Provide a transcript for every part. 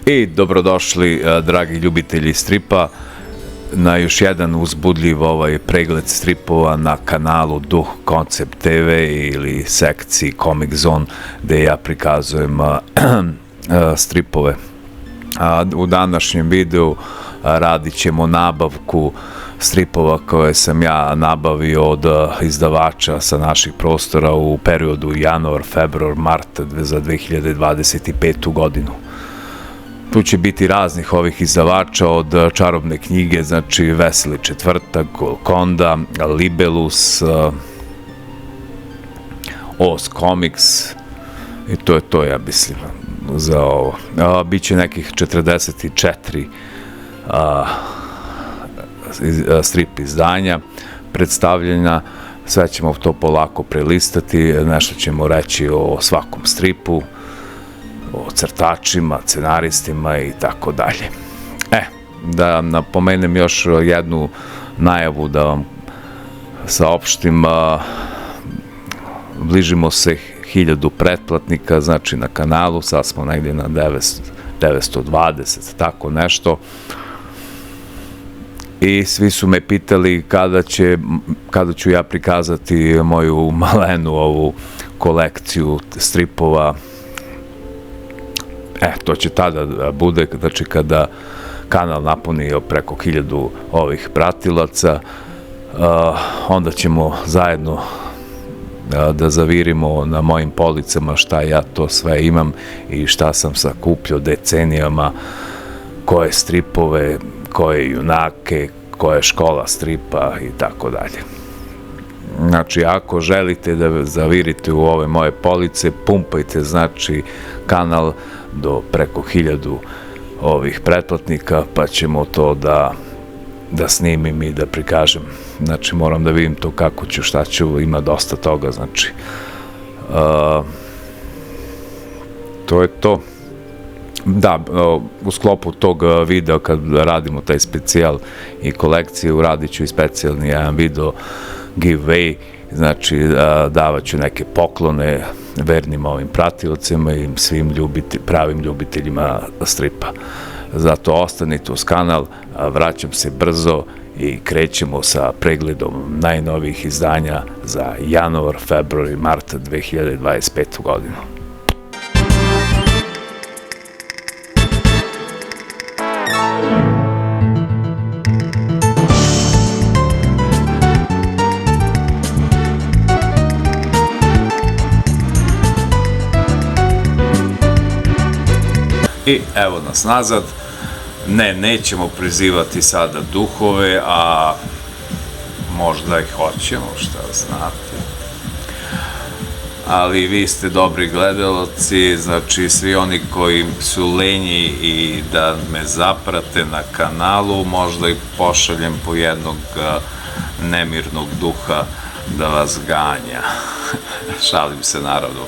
I dobrodošli, dragi ljubitelji stripa, na još jedan uzbudljiv pregled stripova na kanalu Duh Koncept TV ili sekciji Comic Zone, gde ja prikazujem stripove. U današnjem videu radit ćemo nabavku stripova koje sam ja nabavio od izdavača sa naših prostora u periodu januar, februar, mart za 2025. godinu. Tu će biti raznih ovih izdavača, od Čarobne knjige, znači Veseli četvrtak, Golconda, Libellus, Oz Comics, i to je to, ja mislim, za ovo. Biće nekih 44 strip izdanja predstavljena, sve ćemo to polako prelistati, nešto ćemo reći o svakom stripu, o crtačima, scenaristima i tako dalje. Da napomenem još jednu najavu, da vam saopštim, bližimo se 1000 pretplatnika, znači na kanalu, sad smo negdje na 920, tako nešto. I svi su me pitali kada ću ja prikazati moju malenu ovu kolekciju stripova. To će tada da bude, znači kada kanal napuni preko 1000 ovih pratilaca, onda ćemo zajedno da zavirimo na mojim policama šta ja to sve imam i šta sam sakupljao decenijama, koje stripove, koje junake, koja je škola stripa i tako dalje. Znači, ako želite da zavirite u ove moje police, pumpajte, znači, kanal do preko 1000 ovih pretplatnika, pa ćemo to da snimim i da prikažem. Znači, moram da vidim to kako ću, šta ću, ima dosta toga, znači. To je to. Da, u sklopu tog videa, kad radimo taj specijal i kolekciju, radit ću i specijalni jedan video giveaway, znači davat ću neke poklone vernim ovim pratiocima i svim pravim ljubiteljima stripa. Zato ostanite uz kanal, vraćam se brzo i krećemo sa pregledom najnovijih izdanja za januar, februar i mart 2025. godinu. I evo nas nazad. Nećemo prizivati sada duhove, a možda i hoćemo, šta znate. Ali vi ste dobri gledalci, znači svi oni koji su lenji i da me zaprate na kanalu, možda i pošaljem po jednog nemirnog duha da vas ganja. Šalim se, naravno.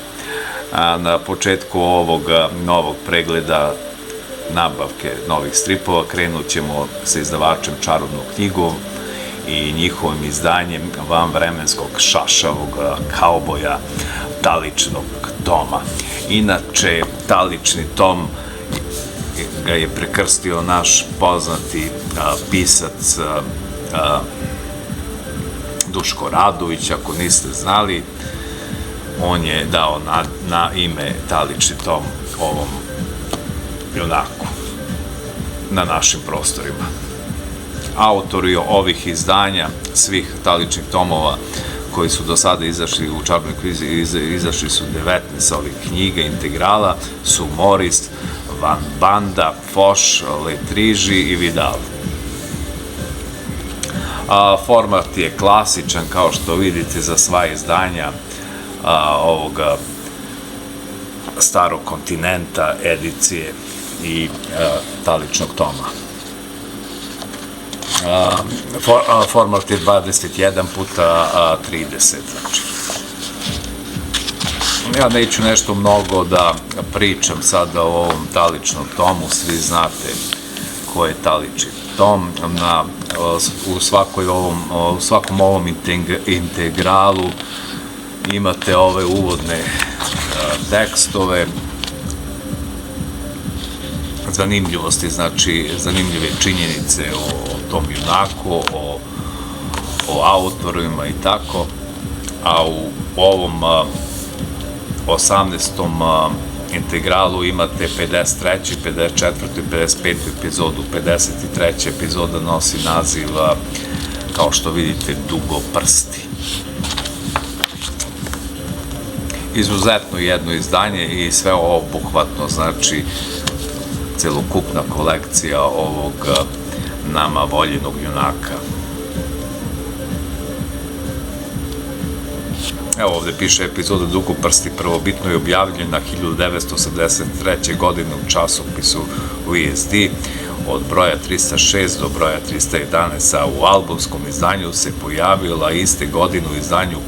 Na početku ovog novog pregleda nabavke novih stripova krenut ćemo sa izdavačem Čarobnom knjigom i njihovim izdanjem vanvremenskog šašavog kauboja Taličnog Toma. Inače, Talični Tom ga je prekrstio naš poznati pisac Duško Radović, ako niste znali. On je dao na ime Talični Tom ovom junaku na našim prostorima. Autori ovih izdanja, svih Taličnih tomova koji su do sada izašli u Čarobnoj knjizi, izašli su 19 ovih knjiga, integrala, su Morist, Van Banda, Foš, Letriži i Vidal. Format je klasičan, kao što vidite, za sva izdanja ovoga starog kontinenta, edicije i Taličnog Toma. Format je 21 puta 30, znači. Ja neću nešto mnogo da pričam sada o ovom Taličnom Tomu, svi znate ko je Talični Tom. U svakom ovom integralu imate ove uvodne tekstove zanimljivosti, znači zanimljive činjenice o tom junaku, o autorima i tako, a u ovom 18. integralu imate 53., 54. i 55. epizodu. 53. epizoda nosi naziv, kao što vidite, Dugoprsti. Izuzetno jedno izdanje i sve obuhvatno, znači celokupna kolekcija ovog nama voljenog junaka. Evo ovde piše epizoda Dugoprsti prvobitno je objavljena 1983. godine u časopisu VSD od broja 306 do broja 311, a u albumskom izdanju se pojavila iste godine u izdanju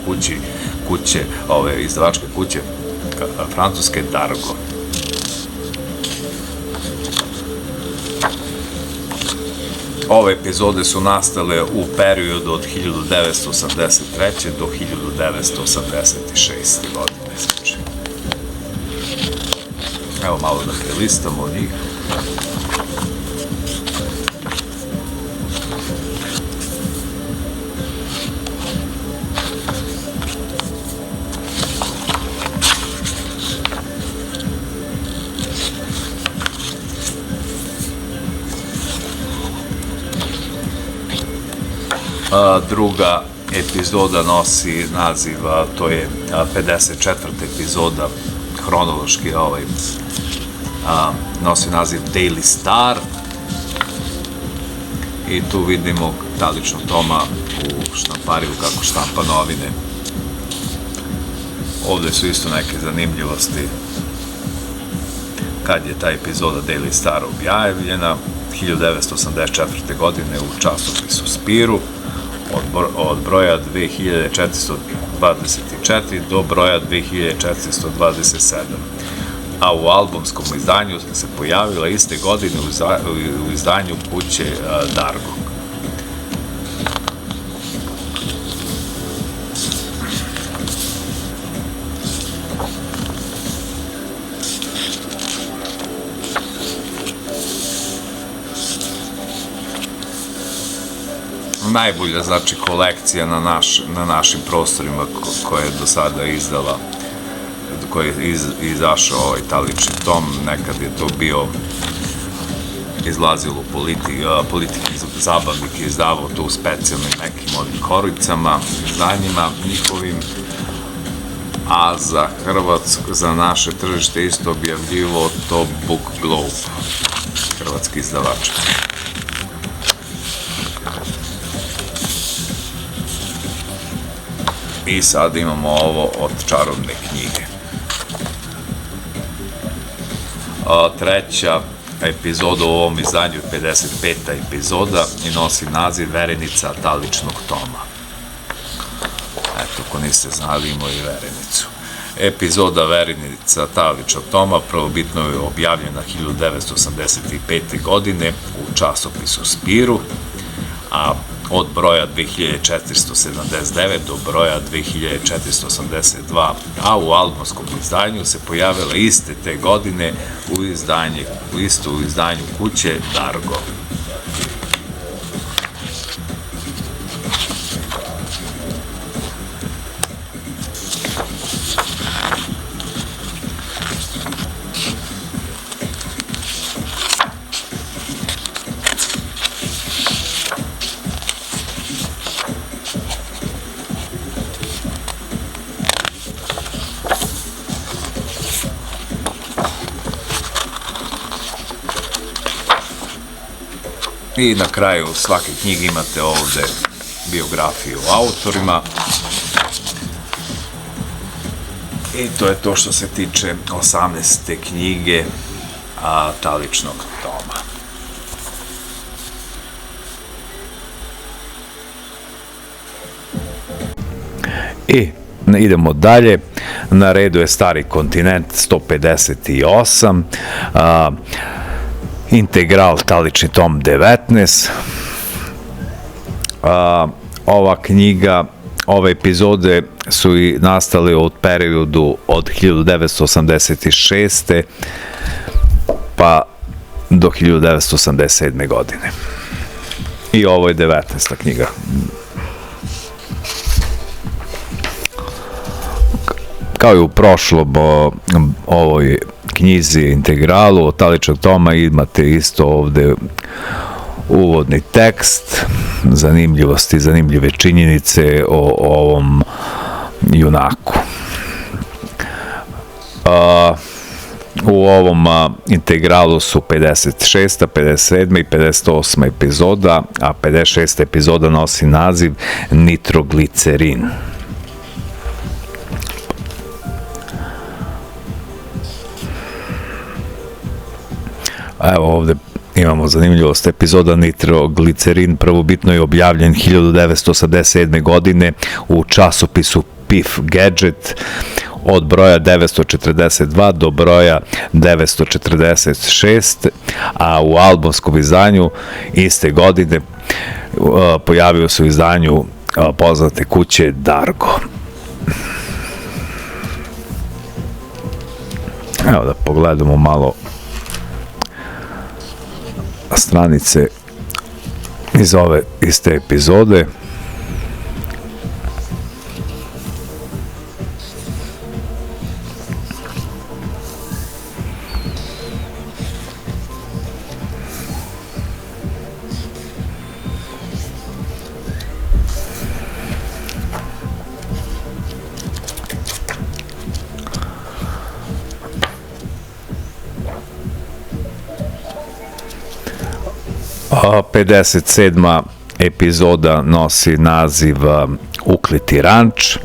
izdavačke kuće francuske Dargo. Ove epizode su nastale u periodu od 1983. do 1986. godine. Znači. Evo malo da prelistamo od njih. Druga epizoda nosi naziv, to je 54. epizoda, hronološki nosi naziv Daily Star i tu vidimo Taličnog Toma u štampariju kako štampa novine. Ovde su isto neke zanimljivosti kad je ta epizoda Daily Star objavljena 1984. godine u časopisu Spiru od broja 2424 do broja 2427, a u albumskom izdanju se pojavila iste godine u izdanju kuće Dargo. Najbolja, znači, kolekcija na našim prostorima koja je do sada izdala, koja je izašao ovaj Talični Tom. Nekad je to bio, izlazilo Politiki zabavnik je izdavao to u specijalnim nekim ovim koricama, izdanjima njihovim, a za naše tržište isto objavljivo to Book Globe, hrvatski izdavač. I sad imamo ovo od čarobne knjige. Treća epizoda u ovom izdanju je 55. epizoda i nosi naziv Verenica Taličnog Toma. Eto, ako niste znali, imao i Verenicu. Epizoda Verenica Taličnog Toma prvobitno je objavljena 1985. godine u časopisu Spiru, a od broja 2479 do broja 2482, a u albumskom izdanju se pojavila iste te godine u izdanju kuće Dargo. I na kraju svake knjige imate ovde biografiju o autorima. I to je to što se tiče 18. knjige Taličnog Toma. I idemo dalje. Na redu je Stari kontinent 158, Integral Talični tom 19. Ova knjiga, ove epizode su i nastale od periodu od 1986. pa do 1987. godine. I ovo je 19. knjiga. Kao i u prošlom ovoj knjizi integralu od Taličnog toma imate isto ovde uvodni tekst, zanimljivosti, zanimljive činjenice o ovom junaku. U ovom integralu su 56., 57. i 58. epizoda, a 56. epizoda nosi naziv Nitroglicerin. Evo ovde imamo zanimljivost. Epizoda Nitroglicerin prvobitno je objavljen 1987. godine u časopisu Pif Gadget od broja 942 do broja 946, a u albumskom izdanju iste godine pojavio se u izdanju poznate kuće Dargo. Evo da pogledamo malo stranice iz te epizode. A 57. epizoda nosi naziv Ukliti ranč.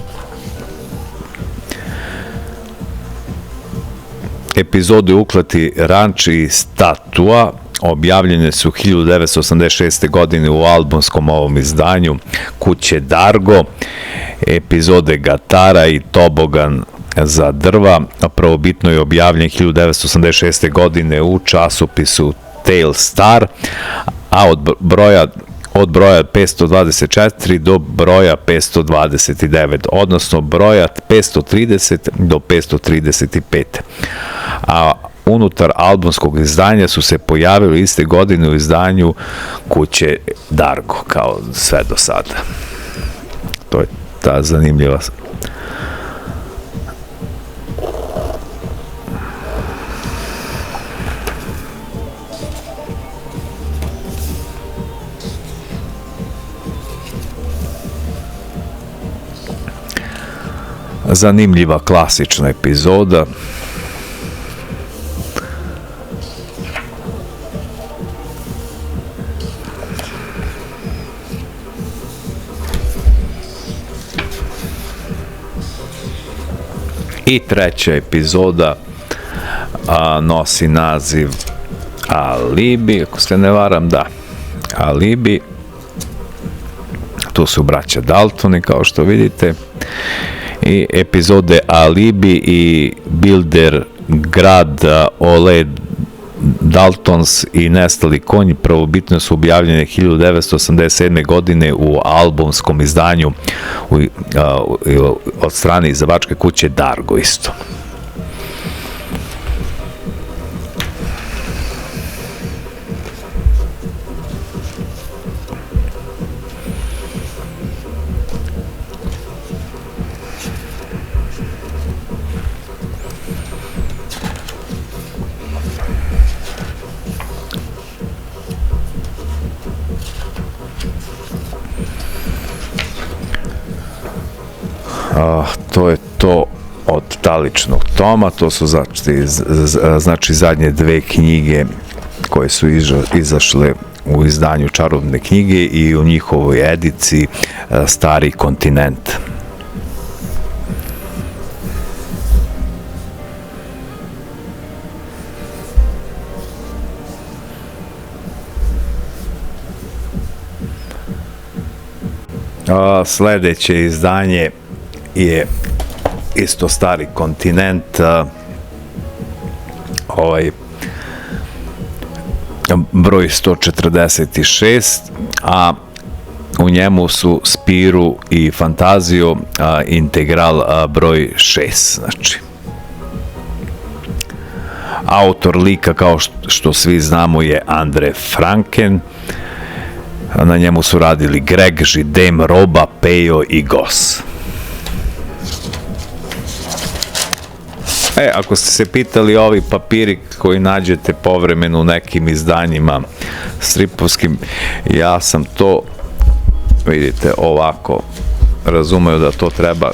Epizode Ukliti ranč i Statua objavljene su 1986. godine u albumskom ovom izdanju Kuće Dargo. Epizode Gatara i Tobogan za drva prvobitno je objavljen 1986. godine u časopisu Tail Star, a od broja 524 do broja 529, odnosno broja 530 do 535. A unutar albumskog izdanja su se pojavili iste godine u izdanju Kuće Dargo, kao sve do sada. To je ta zanimljiva zanimljiva klasična epizoda. I treća epizoda nosi naziv Alibi, ako se ne varam, da, Alibi. Tu su braća Daltoni, kao što vidite. I epizode Alibi i Bilder Grad Ole Daltons i Nestali konj prvobitno su objavljene 1987. godine u albumskom izdanju od strane izdavačke kuće Dargo isto. To je to od Taličnog toma, to su znači zadnje dve knjige koje su izašle u izdanju Čarobne knjige i u njihovoj ediciji Stari kontinent. Sledeće izdanje je isto Stari kontinent, broj 146, a u njemu su Spiru i Fantazio integral broj 6, znači. Autor lika, kao što svi znamo, je Andre Franken. Na njemu su radili Greg, Židem, Roba, Pejo i Goss. Ako ste se pitali, ovi papiri koji nađete povremeno u nekim izdanjima stripovskim, ja sam to, vidite, ovako razumeo da to treba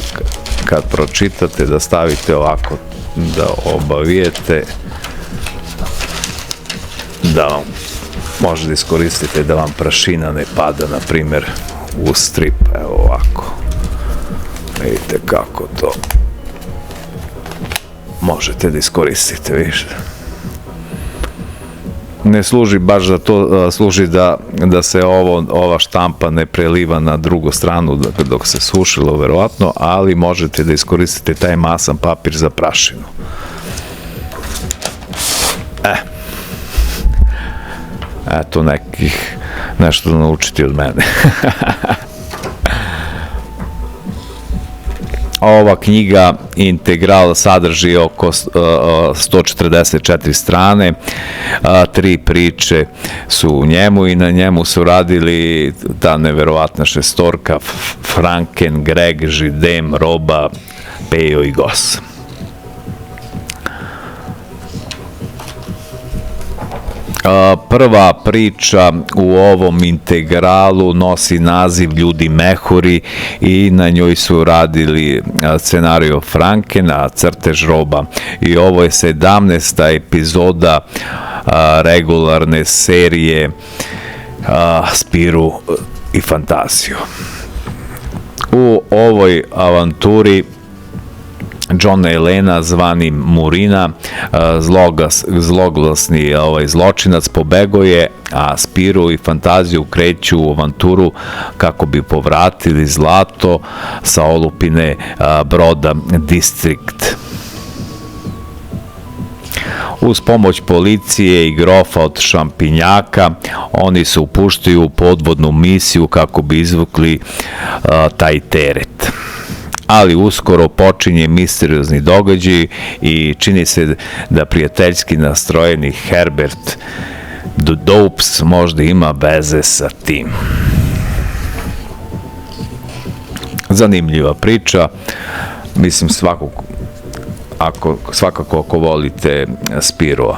kad pročitate da stavite ovako, da obavijete, da vam možete da iskoristite da vam prašina ne pada, na primjer, u strip. Evo ovako, vidite kako to možete da iskoristite, više. Ne služi baš za to, služi da se ova štampa ne preliva na drugu stranu dok se sušilo, verovatno, ali možete da iskoristite taj masan papir za prašinu. Eto nešto da naučiti od mene. Ova knjiga Integral sadrži oko 144 strane, 3 priče su u njemu i na njemu su radili ta neverovatna šestorka: Franken, Greg, Židem, Roba, Pejo i Goss. Prva priča u ovom integralu nosi naziv Ljudi mehuri i na njoj su radili scenario Frankena, crtež Roba, i ovo je 17. epizoda regularne serije Spiru i fantaziju. U ovoj avanturi Johna Elena, zvani Murina, zloglasni zločinac, pobegao je, a Spiru i fantaziju kreću u avanturu kako bi povratili zlato sa olupine broda Distrikt. Uz pomoć policije i grofa od Šampinjaka, oni se upuštaju u podvodnu misiju kako bi izvukli taj teret. Ali uskoro počinje misteriozni događaj i čini se da prijateljski nastrojeni Herbert Dopes možda ima veze sa tim. Zanimljiva priča, mislim svakako ako volite Spirua.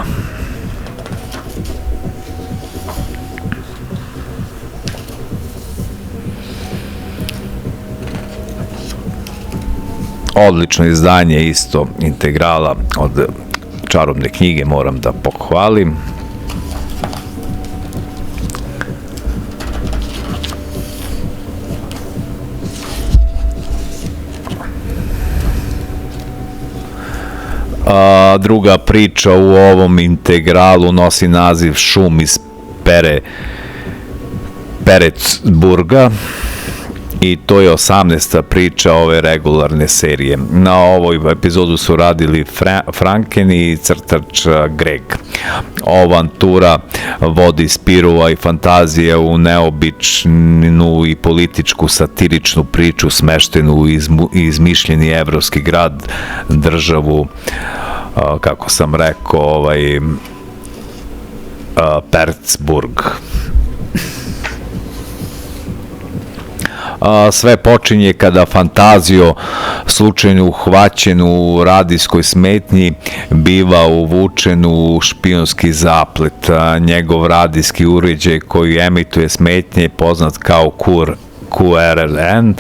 Odlično izdanje isto integrala od Čarobne knjige, moram da pohvalim. Druga priča u ovom integralu nosi naziv Šum iz Petersburga i to je 18. priča ove regularne serije. Na ovoj epizodu su radili Franken i crtač Greg. Avantura vodi Spirua i fantazije u neobičnu i političku satiričnu priču smeštenu u izmišljeni evropski grad, državu, kako sam rekao, Petersburg. Sve počinje kada Fantazio, slučajno uhvaćen u radijskoj smetnji, biva uvučen u špijunski zaplet. Njegov radijski uređaj koji emituje smetnje, poznat kao QRLN,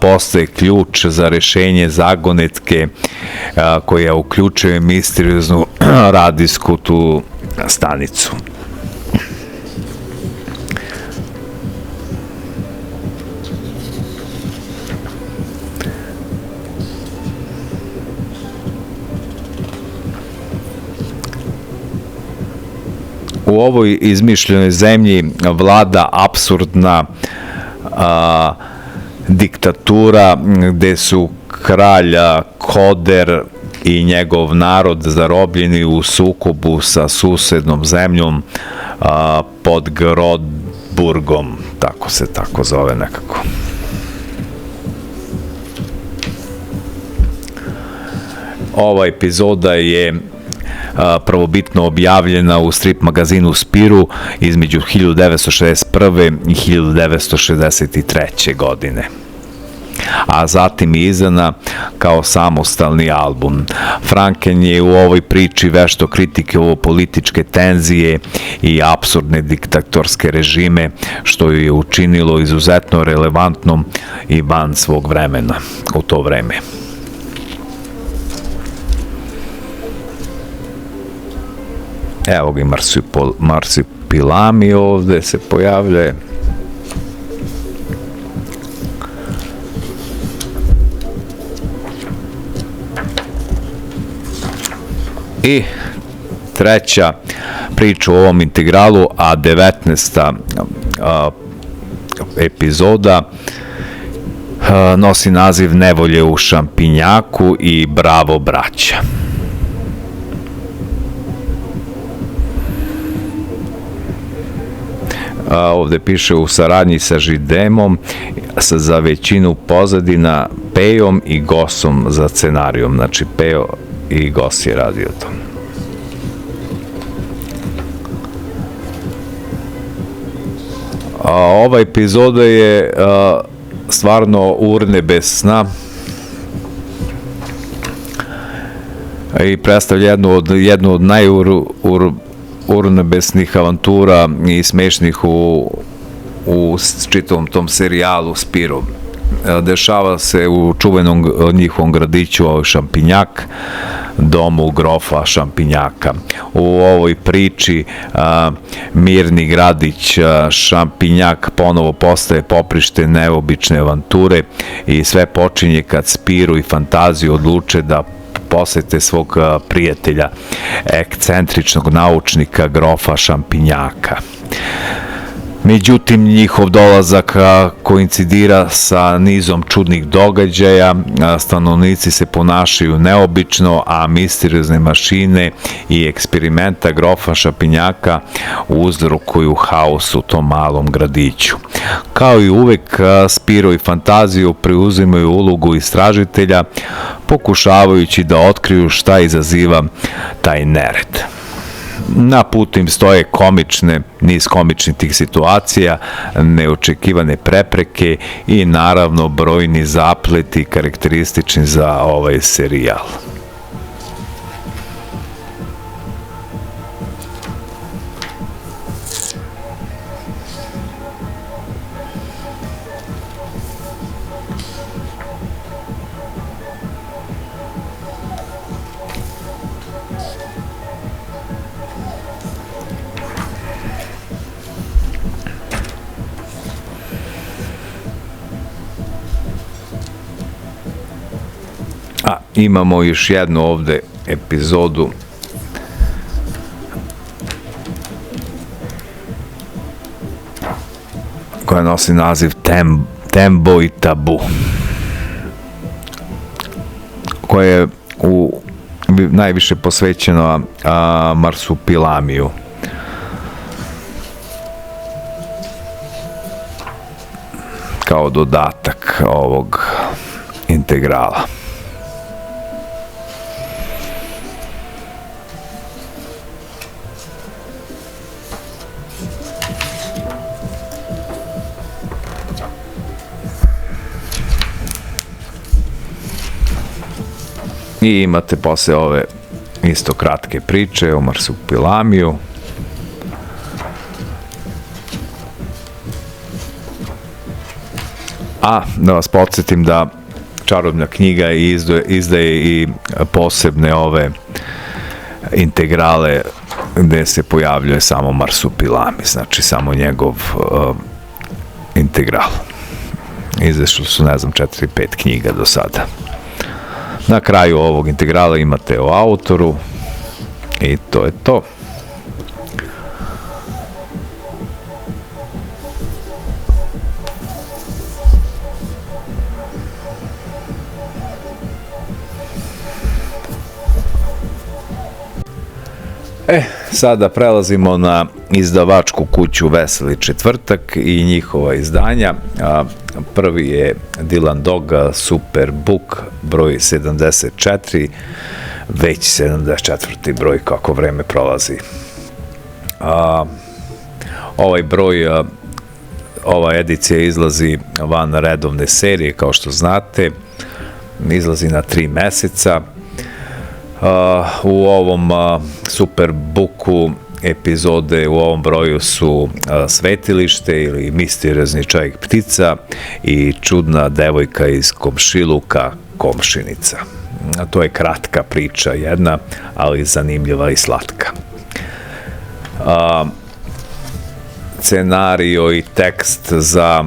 postaje ključ za rešenje zagonetke koja uključuje misterioznu radijsku tu stanicu. U ovoj izmišljenoj zemlji vlada apsurdna diktatura gde su kralj Koder i njegov narod zarobljeni u sukobu sa susednom zemljom pod Grodburgom, tako se zove nekako. Ova epizoda je prvobitno objavljena u strip magazinu Spiru između 1961. i 1963. godine. A zatim je izdana kao samostalni album. Franken je u ovoj priči vešto kritikovao političke tenzije i apsurdne diktatorske režime, što ju je učinilo izuzetno relevantnom i van svog vremena u to vreme. Evo ga i Marsupilami ovde se pojavljuje. I treća priča u ovom integralu, a 19. epizoda nosi naziv Nevolje u šampinjaku i Bravo braća. Ovde piše u saradnji sa Židemom za većinu pozadina, Pejom i Gosom za scenarijom. Znači Pejo i Gos je radio to. Ova epizoda je stvarno urnebesna i predstavlja jednu od urnebesnih avantura i smešnih u čitavom tom serijalu Spiro. Dešava se u čuvenom njihovom gradiću Šampinjak, domu grofa Šampinjaka. U ovoj priči mirni gradić Šampinjak ponovo postaje poprište neobične avanture i sve počinje kad Spiru i Fantaziju odluče da posete svog prijatelja, ekscentričnog naučnika grofa Šampinjaka. Međutim, njihov dolazak koincidira sa nizom čudnih događaja, stanovnici se ponašaju neobično, a misteriozne mašine i eksperimenta grofa Šampinjaka uzrokuju haos u tom malom gradiću. Kao i uvek, Spiro i Fantaziju preuzimaju ulogu istražitelja, pokušavajući da otkriju šta izaziva taj nered. Na putu im stoje niz komičnih tih situacija, neočekivane prepreke i naravno brojni zapleti karakteristični za ovaj serijal. Imamo još jednu ovde epizodu koja nosi naziv Tembo i tabu, koja je najviše posvećena Marsupilamiju. Kao dodatak ovog integrala. I imate posle ove isto kratke priče o Marsupilamiju. A da vas podsjetim da čarobna knjiga izdaje i posebne ove integrale gde se pojavljuje samo Marsupilami, znači samo njegov integral. Izašli su, ne znam, 4-5 knjiga do sada. Na kraju ovog integrala imate o autoru i to je to. Sada prelazimo na izdavačku kuću Veseli četvrtak i njihova izdanja. Prvi je Dylan Dog Super Book broj 74, već 74. broj kako vreme prolazi. Ovaj broj, ova edicija izlazi van redovne serije, kao što znate, izlazi na 3 meseca. U ovom Superbooku epizode u ovom broju su Svetilište ili Misteriozni čovjek ptica i Čudna devojka iz komšiluka Komšinica. To je kratka priča jedna, ali zanimljiva i slatka. Scenario i tekst za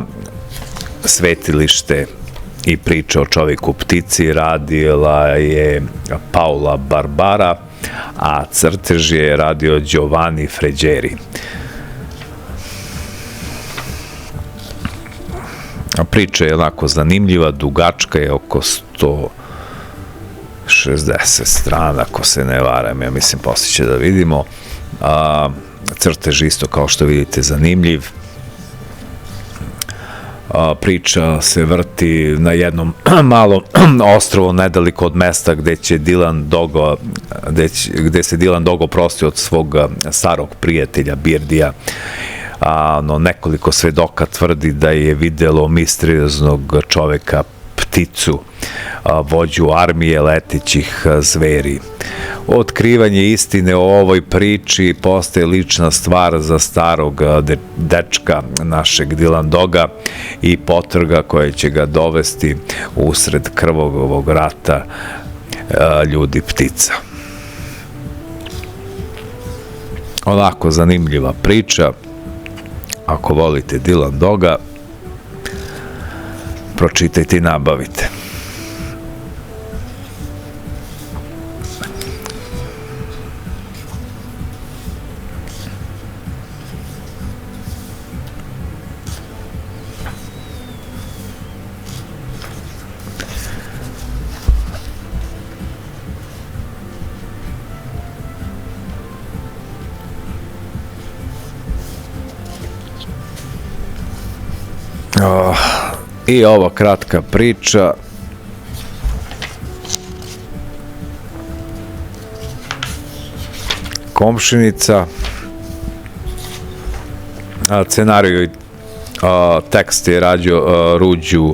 Svetilište i priča o čovjeku ptici radila je Paula Barbara, a crtež je radio Giovanni Fregeri. Priča je onako zanimljiva, dugačka je oko 160 strana, ako se ne varam, ja mislim poslije će da vidimo. Crtež isto, kao što vidite, zanimljiv. Priča se vrti na jednom malom ostrvu nedaleko od mesta gde se Dylan Dog oprosti od svog starog prijatelja Birdija. No, nekoliko svedoka tvrdi da je videlo misterioznog čoveka pticu, vođu armije letećih zveri. Otkrivanje istine o ovoj priči postaje lična stvar za starog dečka našeg Dylan Doga i potraga koja će ga dovesti usred krvavog rata ljudi ptica. Onako zanimljiva priča. Ako volite Dylan Doga, pročitajte i nabavite. I ova kratka priča Komšinica, scenariju i tekst je radio Ruđu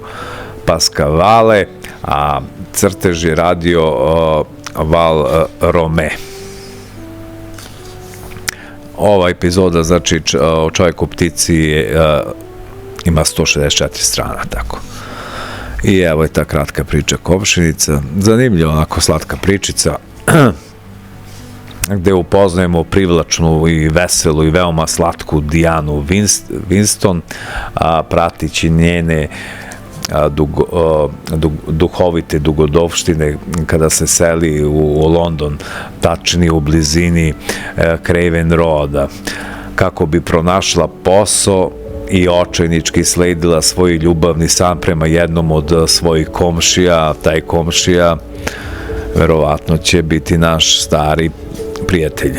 Paskavale, a crtež je radio Val Rome. Ova epizoda, znači, o čovjeku ptici ima 164 strana, tako. I evo je ta kratka priča Komšinica. Zanimljiva, onako slatka pričica, gde upoznajemo privlačnu i veselu i veoma slatku Dijanu Winston, pratići njene duhovite dugodovštine kada se seli u London, tačnije u blizini Craven Roada, kako bi pronašla posao i očajnički sledila svoj ljubavni san prema jednom od svojih komšija. Taj komšija verovatno će biti naš stari prijatelj.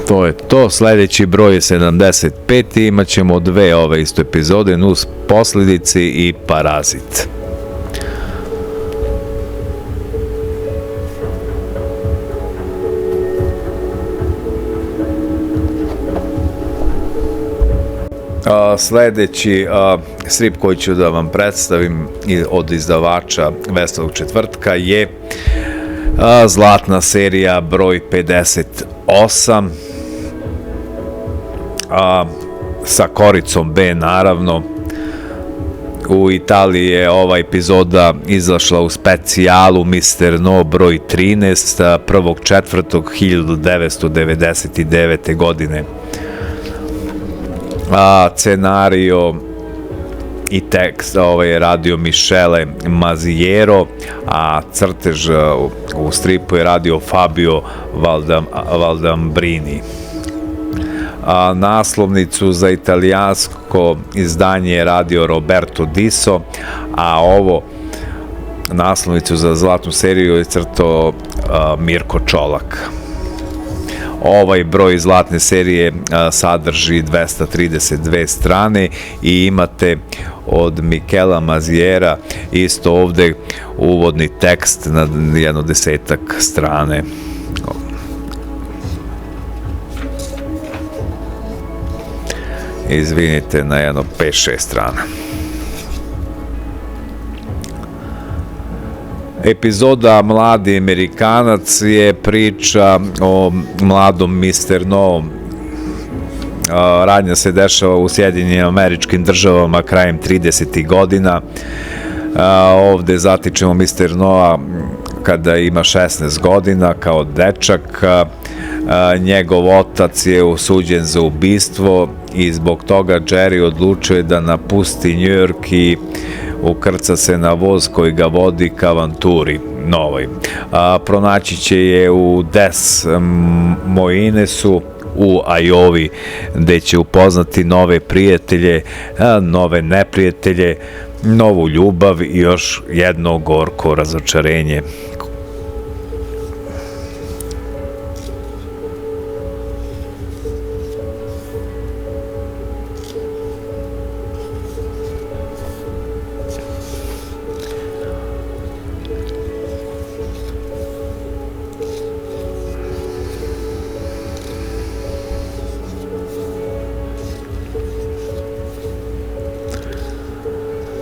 To je to. Sledeći broj je 75. Imat ćemo 2 ove isto epizode, Nus posljedici i Parazit. Sledeći strip koji ću da vam predstavim od izdavača Veselog četvrtka je Zlatna serija broj 58, sa koricom B, naravno. U Italiji je ova epizoda izašla u specijalu Mr. No broj 13 1.4.1999. godine. Scenario i tekst je radio Michele Maziero, a crtež u stripu je radio Fabio Valdambrini. Naslovnicu za italijansko izdanje je radio Roberto Diso, a ovo naslovnicu za zlatnu seriju je crtao Mirko Čolak. Ovaj broj zlatne serije sadrži 232 strane i imate od Michela Mazijera isto ovde uvodni tekst na jedno 10-ak strane. Izvinite, na jedno 5-6 strana. Epizoda Mladi Amerikanac je priča o mladom Mr. No. Radnja se dešava u Sjedinjenim Američkim Državama krajem 30. godina. Ovde zatičemo Mr. Noa kada ima 16 godina kao dečak. Njegov otac je osuđen za ubistvo i zbog toga Jerry odlučuje da napusti New York i ukrca se na voz koji ga vodi ka avanturi novoj. Pronaći će je u Des Moinesu u Ajovi, gde će upoznati nove prijatelje, nove neprijatelje, novu ljubav i još jedno gorko razočarenje.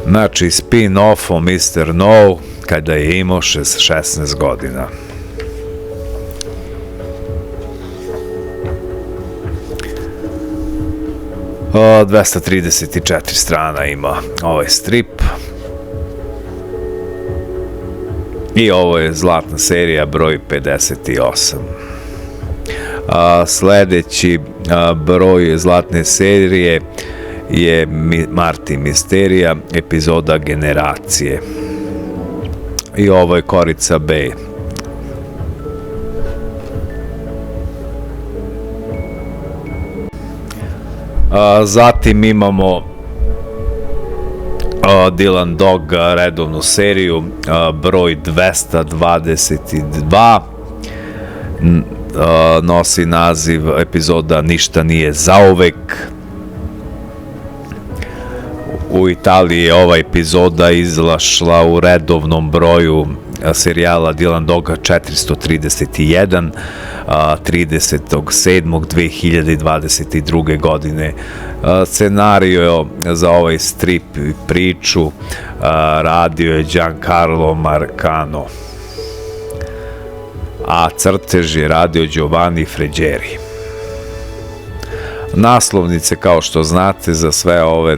Znači, spin-off o Mr. No kada je imao 16 godina. O, 234 strana ima ovaj strip. I ovo je zlatna serija broj 58. Sledeći broj zlatne serije je Marti Misterija, epizoda Generacije. I ovo je korica B. Zatim imamo Dylan Dog redovnu seriju broj 222. Nosi naziv epizoda Ništa nije zauvek. U Italiji je ova epizoda izašla u redovnom broju serijala Dylan Doga 431 30.7.2022. godine. Scenario za ovaj strip i priču radio je Giancarlo Marcano, a crtež je radio Giovanni Frigeri. Naslovnice, kao što znate, za sve ove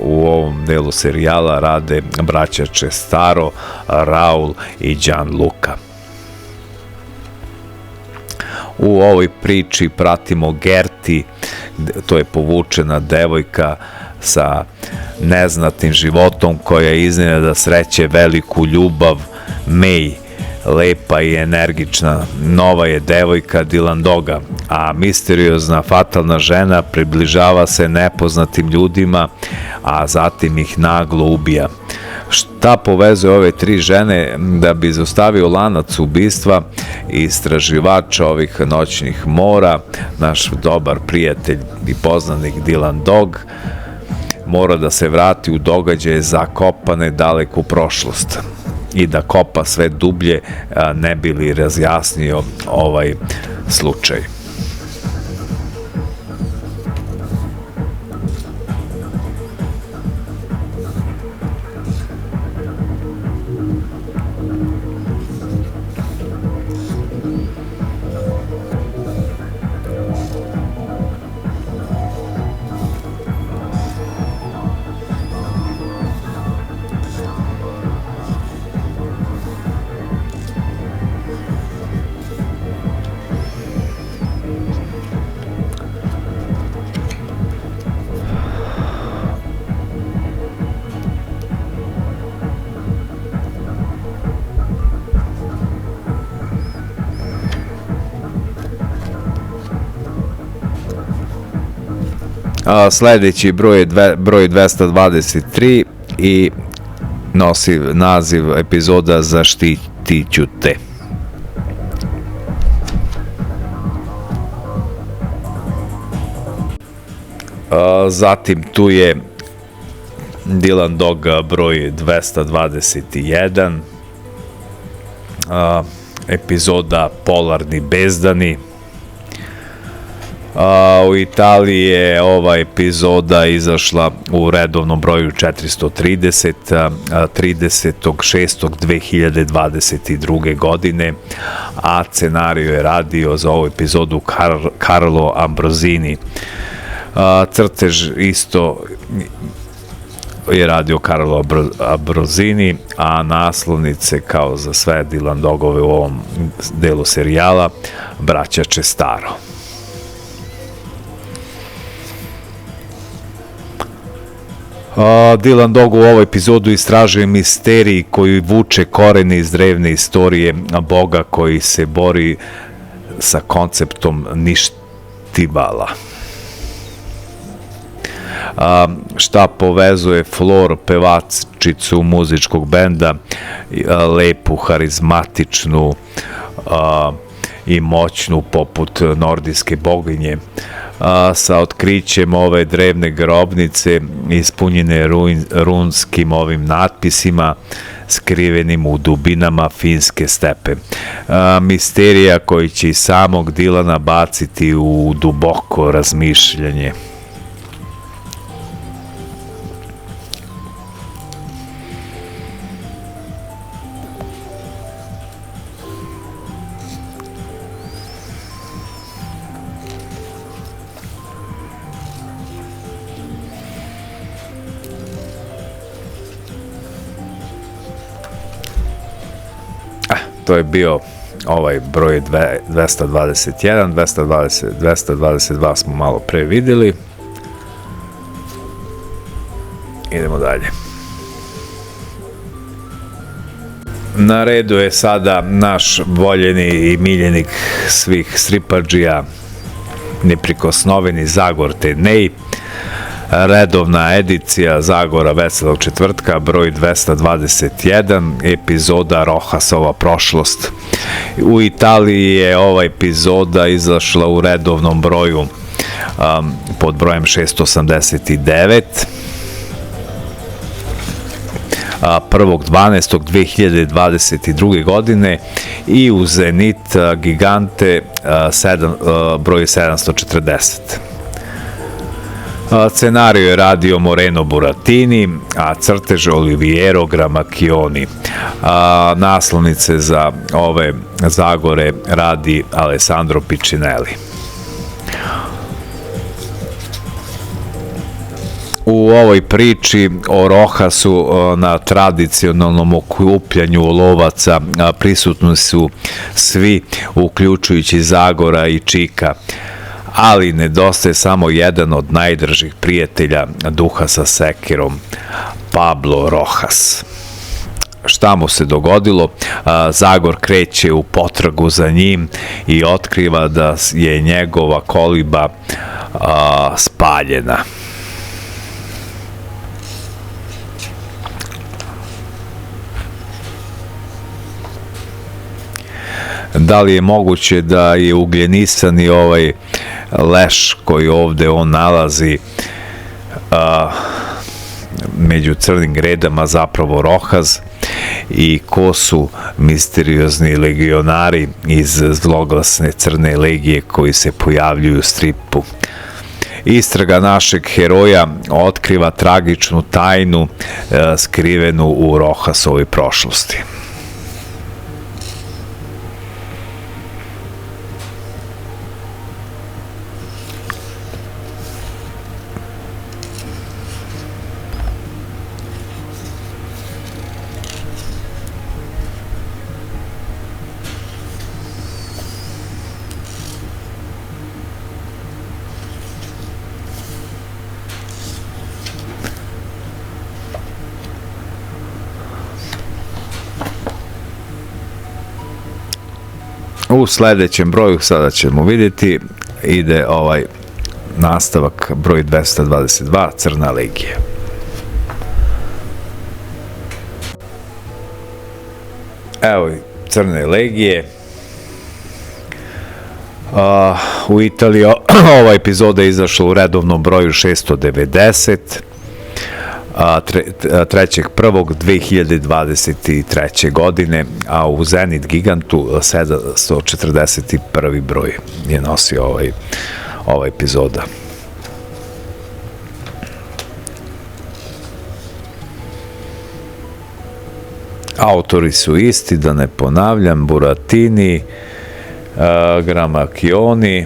u ovom delu serijala rade braća Cestaro, Raul i Gianluca. U ovoj priči pratimo Gerti, to je povučena devojka sa neznatnim životom koja iznenada sreće veliku ljubav May, lepa i energična. Nova je devojka Dylan Doga, a misteriozna fatalna žena približava se nepoznatim ljudima, a zatim ih naglo ubija. Šta povezuje ove tri žene? Da bi zaustavio lanac ubistva i istraživač ovih noćnih mora, naš dobar prijatelj i poznanik Dylan Dog mora da se vrati u događaje zakopane daleko u prošlost i da kopa sve dublje, ne bi li razjasnio ovaj slučaj. Sledeći broj je broj 223 i nosi naziv epizoda Zaštitit ću te. Zatim tu je Dylan Dog broj 221, epizoda Polarni bezdani. U Italiji je ova epizoda izašla u redovnom broju 430, 30.6.2022. godine, a scenariju je radio za ovu epizodu Carlo Ambrosini. Crtež isto je radio Carlo Ambrosini, a naslovnice, kao za sve Dylan Dogove u ovom delu serijala, braća Čestaro. Dylan Dog u ovoj epizodu istražuje misterij koji vuče korene iz drevne istorije Boga koji se bori sa konceptom Ništibala. Šta povezuje Flor, pevačicu muzičkog benda, lepu, harizmatičnu i moćnu poput nordijske boginje, sa otkrićem ove drevne grobnice ispunjene runskim ovim natpisima skrivenim u dubinama finske stepe. Misterija koji će i samog Dylana baciti u duboko razmišljanje. To je bio ovaj broj 221, 222 smo malo pre videli. Idemo dalje. Na redu je sada naš voljeni i miljenik svih stripadžija, neprikosnoveni Zagor Tednej. Redovna edicija Zagora Veselog četvrtka, broj 221, epizoda Rohasova prošlost. U Italiji je ova epizoda izašla u redovnom broju pod brojem 689. 1.12.2022. godine i u Zenit Gigante broj 740. Scenariju je radio Moreno Buratini, a crtež Oliviero Gramacchioni. Naslovnice za ove Zagore radi Alessandro Piccinelli. U ovoj priči o Rohasu na tradicionalnom okupljanju lovaca prisutni su svi, uključujući Zagora i Čika, ali nedostaje samo jedan od najdržih prijatelja duha sa sekirom, Pablo Rojas. Šta mu se dogodilo? Zagor kreće u potragu za njim i otkriva da je njegova koliba spaljena. Da li je moguće da je ugljenisani ovaj leš koji ovde on nalazi među crnim gredama zapravo Rohas, i ko su misteriozni legionari iz zloglasne crne legije koji se pojavljuju u stripu? Istraga našeg heroja otkriva tragičnu tajnu skrivenu u Rohasovoj prošlosti. U sledećem broju, sada ćemo vidjeti, ide ovaj nastavak, broj 222, Crna legija. Evo i Crne legije. U Italiji ova epizoda je izašla u redovnom broju 690, 3.1.2023. godine, a u Zenit Gigantu 741. broj je nosio ova epizoda. Autori su isti, da ne ponavljam, Buratini, Gramacchioni,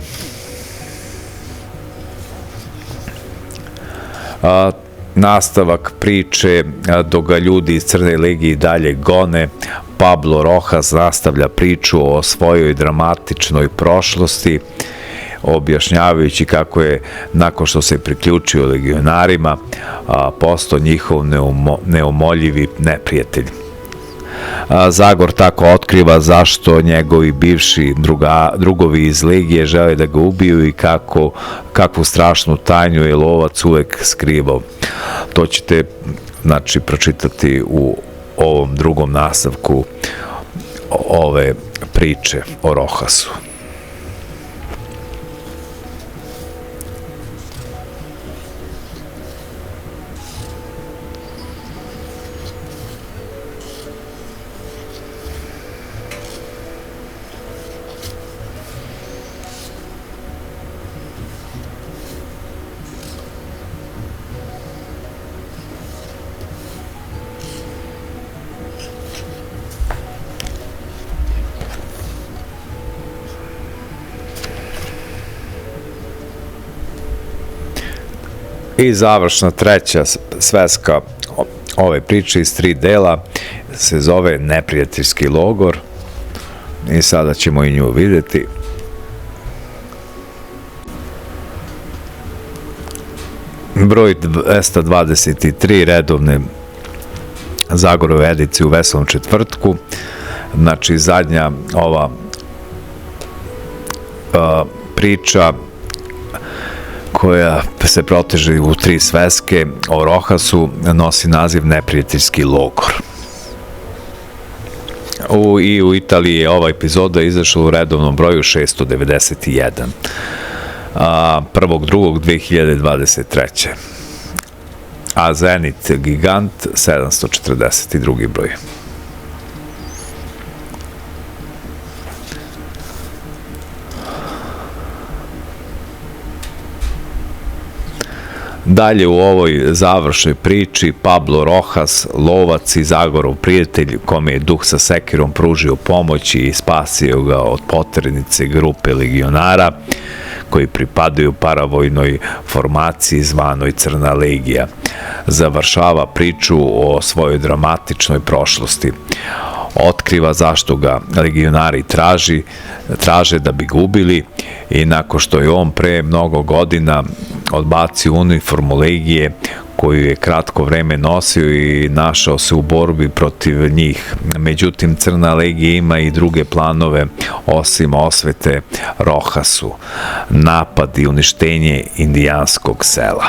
nastavak priče dok ga ljudi iz Crne legije dalje gone. Pablo Rojas nastavlja priču o svojoj dramatičnoj prošlosti, objašnjavajući kako je, nakon što se priključio legionarima, postao njihov neumoljivi neprijatelj. Zagor tako otkriva zašto njegovi bivši drugovi iz legije žele da ga ubiju i kakvu strašnu tajnu je lovac uvek skrivao. To ćete, znači, pročitati u ovom drugom nastavku ove priče o Rojasu. I završna treća sveska ove priče iz 3 dela se zove Neprijateljski logor i sada ćemo i nju videti. Broj 223 redovne Zagorove edicije u Veselom četvrtku, znači zadnja ova priča koja se proteže u 3 sveske o Rojasu nosi naziv Neprijateljski logor. I u Italiji je ova epizoda izašla u redovnom broju 691. 1.2.2023. A Zenit Gigant 742. broj. Dalje u ovoj završnoj priči Pablo Rojas, lovac i Zagorov prijatelj, kome je duh sa sekirom pružio pomoć i spasio ga od poternice grupe legionara koji pripadaju paravojnoj formaciji zvanoj Crna legija, završava priču o svojoj dramatičnoj prošlosti. Otkriva zašto ga legionari traže da bi ga ubili i nakon što je on pre mnogo godina odbacio uniformu legije koju je kratko vreme nosio i našao se u borbi protiv njih. Međutim, Crna legija ima i druge planove osim osvete Rojasu, napad i uništenje indijanskog sela.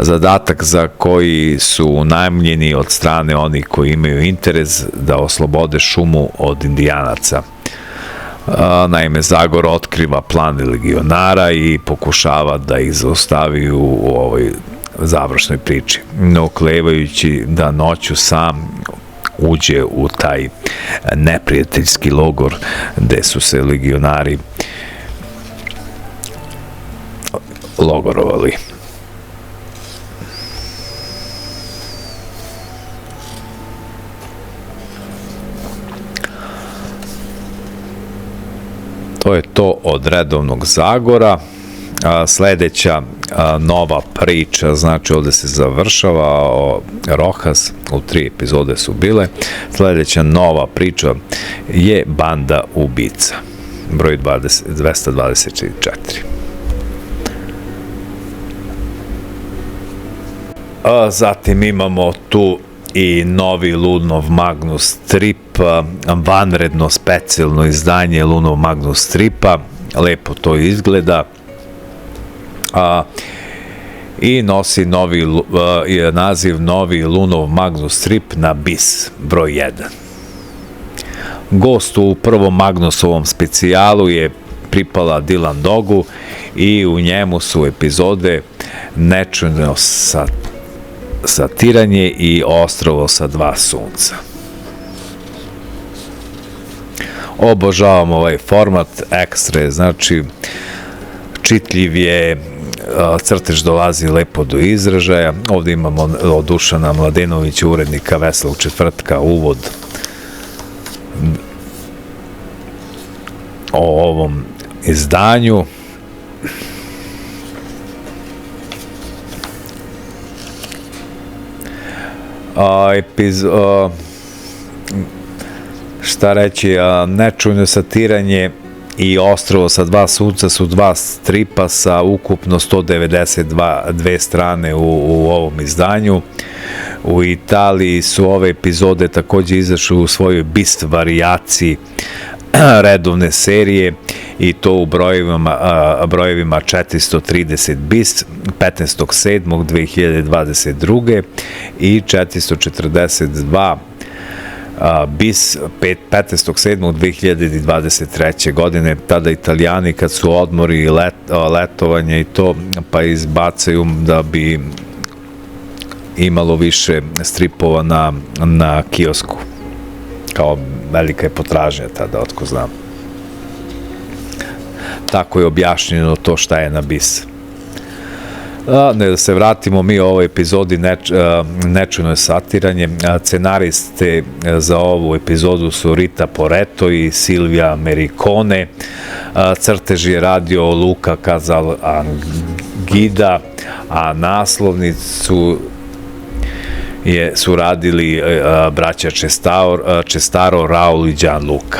Zadatak za koji su najmljeni od strane onih koji imaju interes da oslobode šumu od indijanaca. Naime, Zagor otkriva plan legionara i pokušava da ih zaustavi u ovoj završnoj priči, ne oklevajući da noću sam uđe u taj neprijateljski logor gde su se legionari logorovali. To je to od redovnog Zagora. Sledeća nova priča, znači ovde se završava o Rojas, u 3 epizode su bile. Sledeća nova priča je Banda ubica, broj 224. Zatim imamo tu i novi Lunov Magnus strip, vanredno specijalno izdanje Lunov Magnus stripa, lepo to izgleda i nosi naziv Novi Lunov Magnus strip na bis, broj 1. Gost u prvom Magnusovom specijalu je pripala Dylan Dogu i u njemu su epizode Nečujno satiranje i Ostrvo sa dva sunca. Obožavam ovaj format, ekstra je, znači čitljiv je, crtež dolazi lepo do izražaja. Ovde imamo od Dušana Mladenovića, urednika Veselog četvrtka, uvod o ovom izdanju. Šta reći, Nečujno satiranje i Ostrvo sa dva sunca su dva stripa sa ukupno 192 strane u ovom izdanju. U Italiji su ove epizode takođe izašle u svojoj bist varijaciji redovne serije i to u brojevima 430 bis 15.7.2022. i 442 bis 15.7.2023. godine. Tada Italijani kad su odmori i letovanje i to, pa izbacaju da bi imalo više stripova na kiosku. Kao velika je potražnja tada, otko znam. Tako je objašnjeno to šta je na bis. Da se vratimo mi u ovoj epizodi Nečujno satiranje. Scenariste za ovu epizodu su Rita Poreto i Silvia Mericone. Crtež je radio Luca Casalangida, a naslovnicu su radili braća Čestaro, Raul i Gianluca.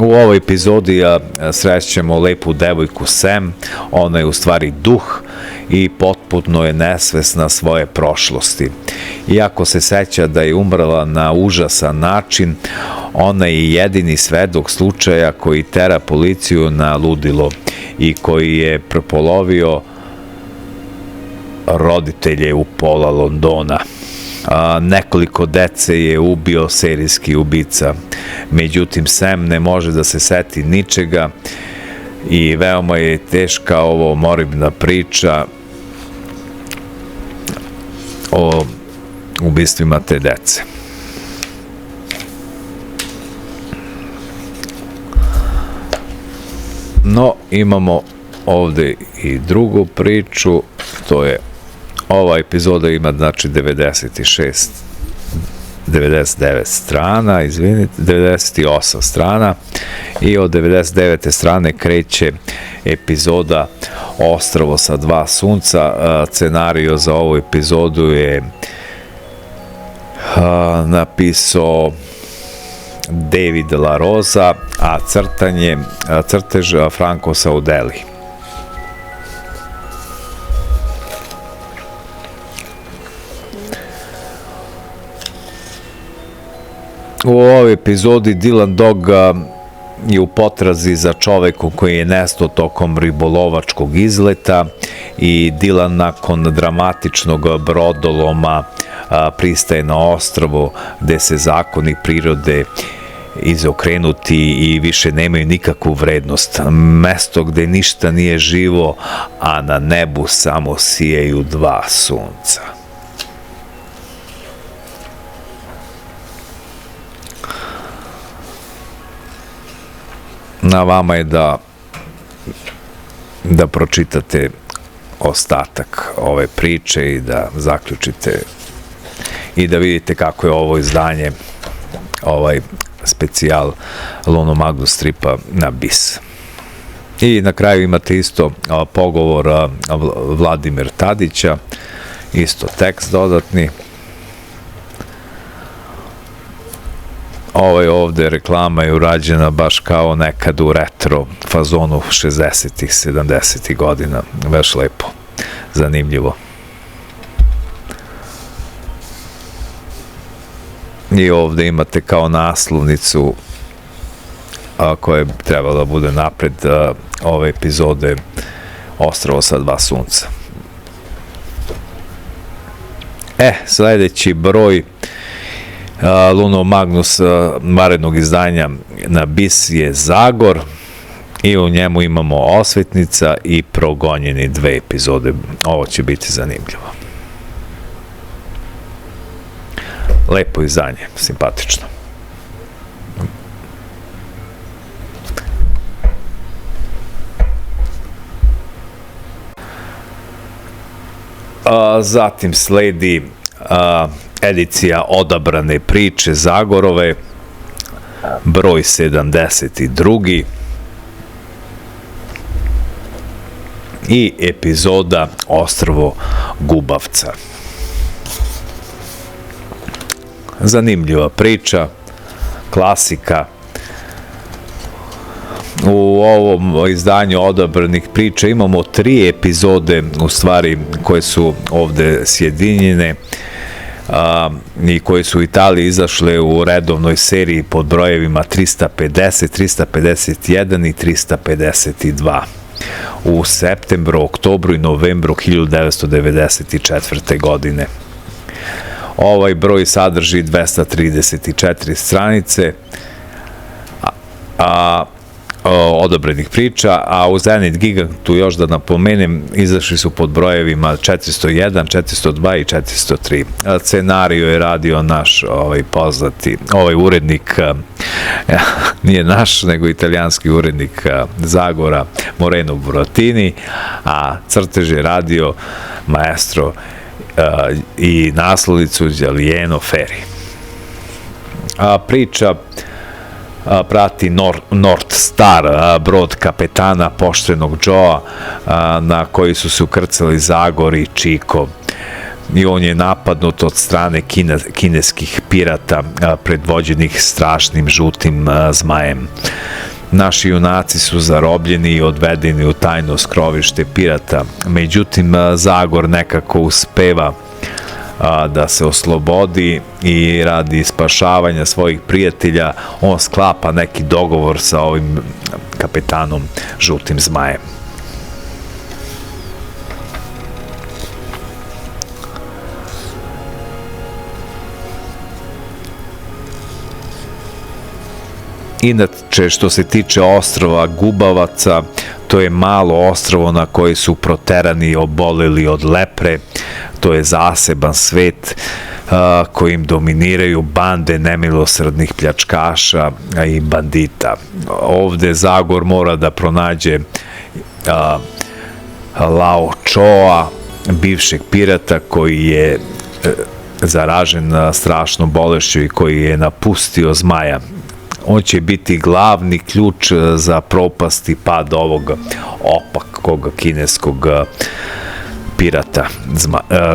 U ovoj epizodi srećemo lepu devojku Sam, ona je u stvari duh i potpuno je nesvesna svoje prošlosti. Iako se seća da je umrla na užasan način, ona je jedini svedok slučaja koji tera policiju na ludilo i koji je prepolovio roditelje u pola Londona. Nekoliko dece je ubio serijski ubica. Međutim, Sam ne može da se seti ničega i veoma je teška ovo morbidna priča o ubistvima te dece. No, imamo ovde i drugu priču, to je ova epizoda ima znači 99 strana, 98 strana i od 99. strane kreće epizoda Ostrvo sa dva sunca. Scenario za ovu epizodu je napisao David La Rosa, a crtež Franco Saudeli. U ovoj epizodi Dylan Dog je u potrazi za čovekom koji je nestao tokom ribolovačkog izleta i Dylan nakon dramatičnog brodoloma pristaje na ostrvo gde se zakoni prirode izokrenuti i više nemaju nikakvu vrednost. Mesto gde ništa nije živo, a na nebu samo sijaju dva sunca. Na vama je da pročitate ostatak ove priče i da zaključite i da vidite kako je ovo izdanje, ovaj specijal Luno Magnus stripa na bis. I na kraju imate isto pogovor Vladimir Tadića, isto tekst dodatni. Ovde reklama je urađena baš kao nekad u retro fazonu 60-ih, 70-ih godina. Baš lepo, zanimljivo. I ovde imate kao naslovnicu koja je trebala da bude napred ove epizode Ostrvo sa dva sunca. Sledeći broj Luno Magnus varednog izdanja na BIS je Zagor i u njemu imamo Osvetnica i Progonjeni, 2 epizode. Ovo će biti zanimljivo. Lepo izdanje, simpatično. Zatim sledi edicija Odabrane priče Zagorove, broj 72. I epizoda Ostrvo Gubavca. Zanimljiva priča, klasika. U ovom izdanju Odabranih priča imamo 3 epizode, u stvari, koje su ovde sjedinjene i koje su u Italiji izašle u redovnoj seriji pod brojevima 350, 351 i 352 u septembru, oktobru i novembru 1994. godine. Ovaj broj sadrži 234 stranice odabranih priča, a u Zenit Gigantu, još da napomenem, izašli su pod brojevima 401, 402 i 403. Scenario je radio naš poznati, urednik, nije naš, nego italijanski urednik Zagora, Moreno Buratini, a crtež je radio maestro i naslovnicu Giuliano Ferri. Priča prati North Star, brod kapetana poštenog Joea, na koji su se ukrcali Zagor i Čiko. I on je napadnut od strane kineskih pirata, predvođenih strašnim žutim zmajem. Naši junaci su zarobljeni i odvedeni u tajno skrovište pirata, međutim Zagor nekako uspeva da se oslobodi i radi spašavanja svojih prijatelja on sklapa neki dogovor sa ovim kapetanom žutim zmajem. Inače, što se tiče ostrva Gubavaca, to je malo ostrvo na koje su proterani i oboleli od lepre. To je zaseban svet kojim dominiraju bande nemilosrdnih pljačkaša i bandita. Ovde Zagor mora da pronađe Lao Choa, bivšeg pirata koji je zaražen strašnom bolešću i koji je napustio zmaja. On će biti glavni ključ za propast i pad ovog opakog kineskog pirata,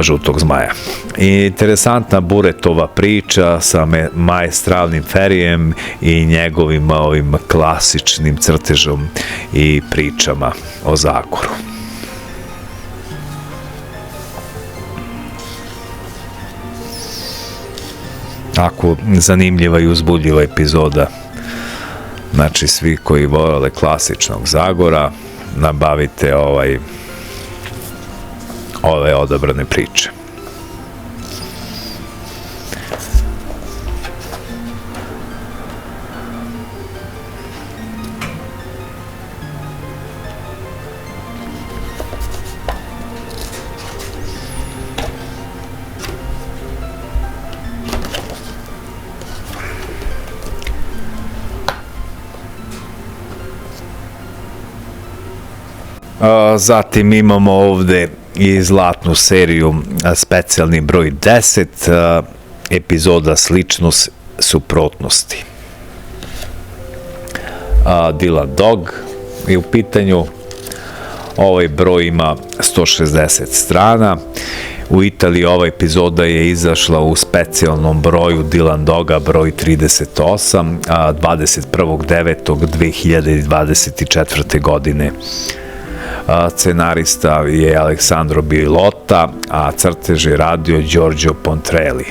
žutog zmaja. Interesantna Buretova priča sa maestralnim Ferrijem i njegovim ovim klasičnim crtežom i pričama o Zagoru. Ako zanimljiva i uzbudljiva epizoda. Znači, svi koji vole klasičnog Zagora, nabavite ove odabrane priče. Zatim imamo ovde i zlatnu seriju, specijalni broj 10, epizoda Sličnost suprotnosti. Dylan Dog je u pitanju. Ovaj broj ima 160 strana. U Italiji ova epizoda je izašla u specijalnom broju Dylan Doga broj 38, 21.9.2024. godine. Scenarista je Alessandro Bilota, a crtež je radio Giorgio Pontrelli.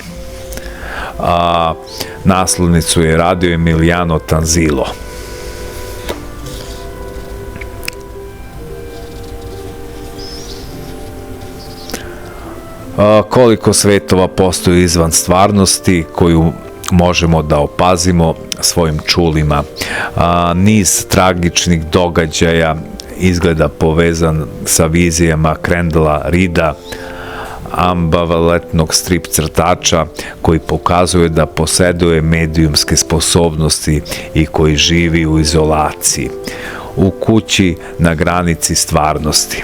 Naslovnicu je radio Emiliano Tanzilo. Koliko svetova postoji izvan stvarnosti koju možemo da opazimo svojim čulima. Niz tragičnih događaja izgleda povezan sa vizijama Crandalla Reeda, ambivalentnog strip crtača koji pokazuje da poseduje medijumske sposobnosti i koji živi u izolaciji, u kući na granici stvarnosti.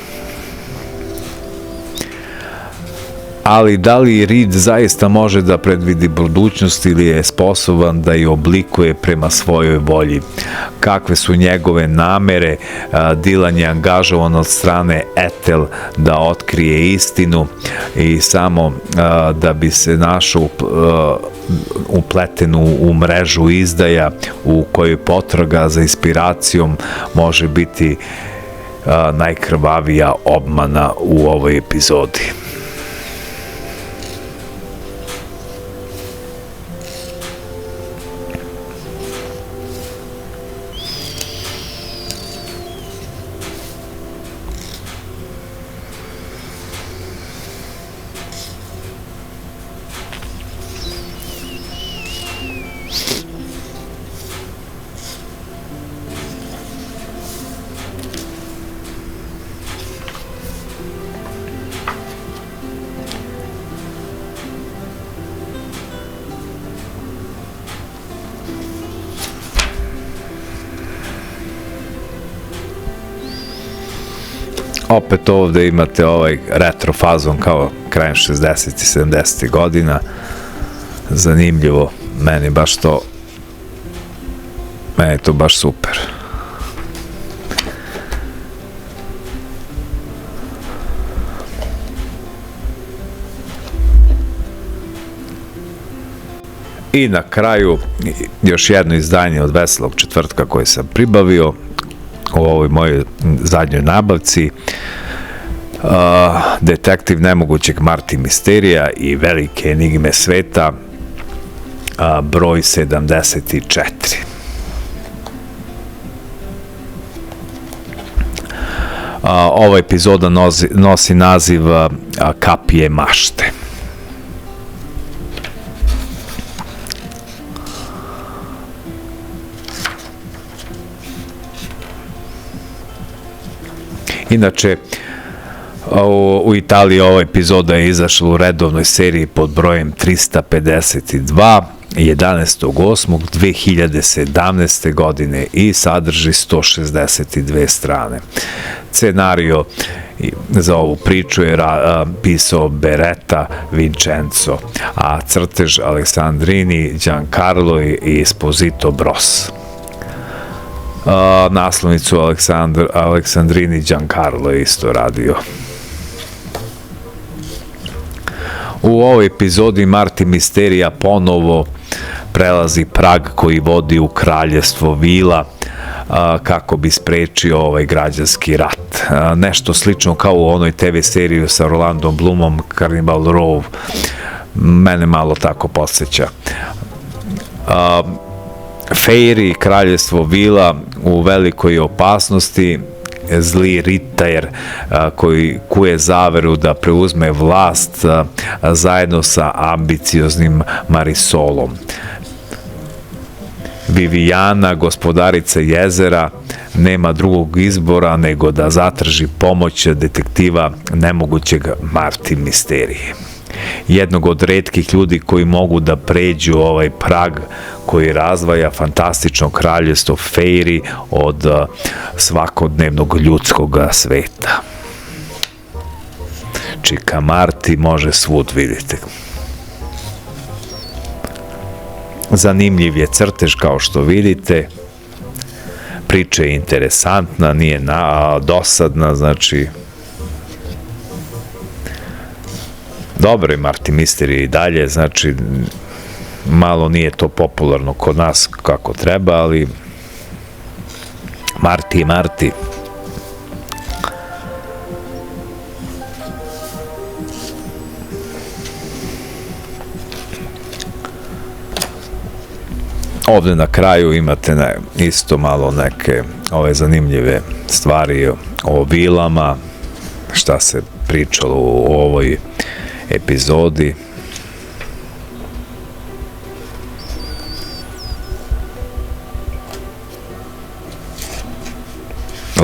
Ali da li Reed zaista može da predvidi budućnost ili je sposoban da je oblikuje prema svojoj volji? Kakve su njegove namere? Dylan je angažovan od strane Ethel da otkrije istinu i samo da bi se našao upletenu u mrežu izdaja u kojoj potraga za inspiracijom može biti najkrvavija obmana u ovoj epizodi. Opet ovde imate ovaj retro fazon kao krajem 60. i 70. godina. Zanimljivo, meni je to baš super. I na kraju još jedno izdanje od Veselog četvrtka koje sam pribavio u ovoj mojoj zadnjoj nabavci. Detektiv nemogućeg Marty Mysteria i velike enigme sveta, broj 74. Ova epizoda nosi naziv Kapije mašte. Inače, u Italiji ova epizoda je izašla u redovnoj seriji pod brojem 352 11.8.2017. godine i sadrži 162 strane. Scenario za ovu priču je pisao Beretta Vincenzo, a crtež Alessandrini Giancarlo i Esposito Bros. Naslovnicu Alessandrini Giancarlo je isto radio. U ovoj epizodi Marty Mysteria ponovo prelazi prag koji vodi u kraljevstvo Vila kako bi sprečio ovaj građanski rat. Nešto slično kao u onoj TV seriji sa Orlandom Bloomom, Carnival Row. Mene malo tako podsjeća. Fairy, kraljevstvo Vila, u velikoj opasnosti, zli Ritter koji kuje zaveru da preuzme vlast zajedno sa ambicioznim Marisolom. Viviana, gospodarica jezera, nema drugog izbora nego da zatraži pomoć detektiva nemogućeg Marty Mysteria. Jednog od retkih ljudi koji mogu da pređu ovaj prag koji razdvaja fantastično kraljevstvo Fairy od svakodnevnog ljudskog sveta. Čika Marty može svud, vidite. Zanimljiv je crtež, kao što vidite. Priča je interesantna, nije dosadna, znači dobro je Marty Mysteria i dalje, znači malo nije to popularno kod nas kako treba, ali Marty je Marty. Ovde na kraju imate isto malo neke ove zanimljive stvari o vilama, šta se pričalo u ovoj epizodi.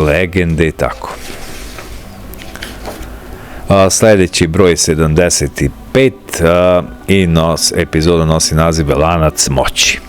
legende i tako. Sljedeći broj 75 i epizoda nosi naziv Lanac moći.